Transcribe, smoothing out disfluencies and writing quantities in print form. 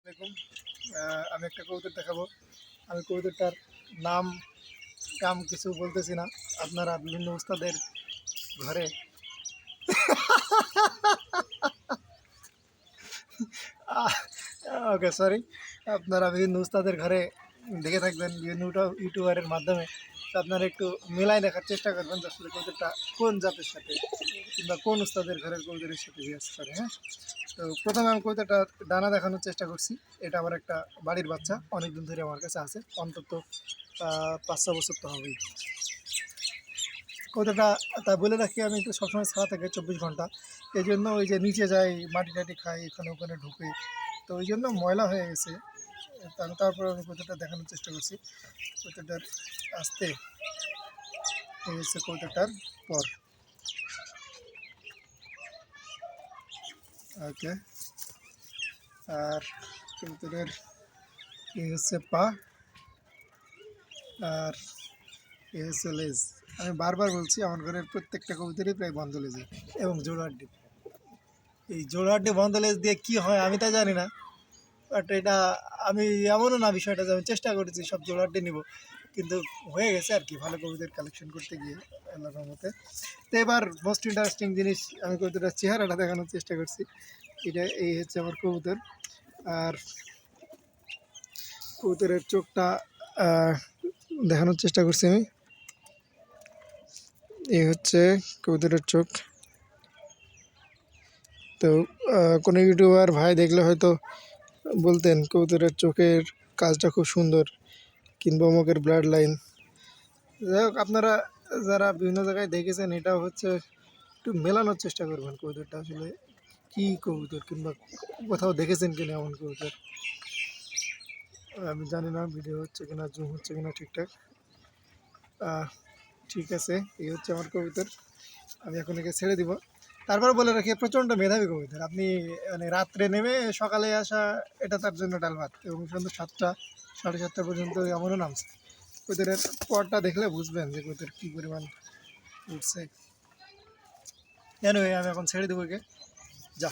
দেখুন আমি একটা কবুতর দেখাবো। আমি কবুতরটার নাম কাম কিছু বলতেছি না। আপনারা বিভিন্ন উস্তাদের ঘরে ওকে সরি, আপনারা বিভিন্ন উস্তাদের ঘরে দেখে থাকবেন বিভিন্ন ইউটিউবারের মাধ্যমে। তো আপনারা একটু মেলায় দেখার চেষ্টা করবেন যে আসলে কবুতরটা কোন জাতের সাথে কিংবা কোন উস্তাদের ঘরের কবুতরের সাথে বিয়াস করে। হ্যাঁ, তো প্রথমে আমি কবুতরটা ডানা দেখানোর চেষ্টা করছি। এটা আমার একটা বাড়ির বাচ্চা, অনেক দিন ধরে আমার কাছে আছে, অন্তত 5-6 বছর তো হবেই। কতটা তা বলে রাখি, আমি একটু সবসময় ছাড়া থাকে 24 ঘন্টা। এই জন্য ওই যে নিচে যাই, মাটি টাটি খাই, এখানে ওখানে ঢুকে, তো ওই জন্য ময়লা হয়ে গেছে। তারপর আমি কতটা দেখানোর চেষ্টা করছি কতটার আসতে। এই হচ্ছে কতটার পর। ওকে, আর কবুতরের এই হচ্ছে পা, আর এই হচ্ছে লেজ। আমি বারবার বলছি আমার ঘরের প্রত্যেকটা কবুতরই প্রায় বন্ধ লেজে এবং জোড়াহাড্ডি। এই জোড়াহাড্ডি বন্ধ লেজ দিয়ে কী হয় আমি তা জানি না, বাট এটা আমি এমনও না বিষয়টা যে আমি চেষ্টা করেছি সব জোড়াহাড্ডি নিব, কিন্তু হয়ে গেছে আর কি ভালো কবুতর কালেকশন করতে গিয়ে আল্লাহর মতে। তো এবার মোস্ট ইন্টারেস্টিং জিনিস, আমি কবুতরের চেহারাটা দেখানোর চেষ্টা করছি। এটা এই হচ্ছে আমার কবুতর, আর কবুতরের চোখটা দেখানোর চেষ্টা করছি আমি। এই হচ্ছে কবুতরের চোখ। তো কোনো ইউটিউবার ভাই দেখলে হয়তো বলতেন কবুতরের চোখের কাজটা খুব সুন্দর, কিংবা অমুকের ব্লাড লাইন। যাই হোক, আপনারা যারা বিভিন্ন জায়গায় দেখেছেন, এটা হচ্ছে একটু মেলানোর চেষ্টা করবেন কবুতরটা আসলে কী কবুতর, কিংবা কোথাও দেখেছেন কিনা এমন কবুতর। আমি জানি না ভিডিও হচ্ছে কিনা, জুম হচ্ছে কিনা ঠিকঠাক। ঠিক আছে, এই হচ্ছে আমার কবুতর। আমি এখন একে ছেড়ে দিব। তারপর বলে রাখি, প্রচণ্ড মেধাবী কবুতর। আপনি মানে রাত্রে নেমে সকালে আসা, এটা তার জন্য ডাল ভাত। এবং সন্ধ্যা 7টা 7:30 পর্যন্ত এমনও নামছে। কবুতরের পরটা দেখলে বুঝবেন যে কবুতর কী পরিমাণ উঠছে। জানো, আমি এখন ছেড়ে দেবো একে, যা।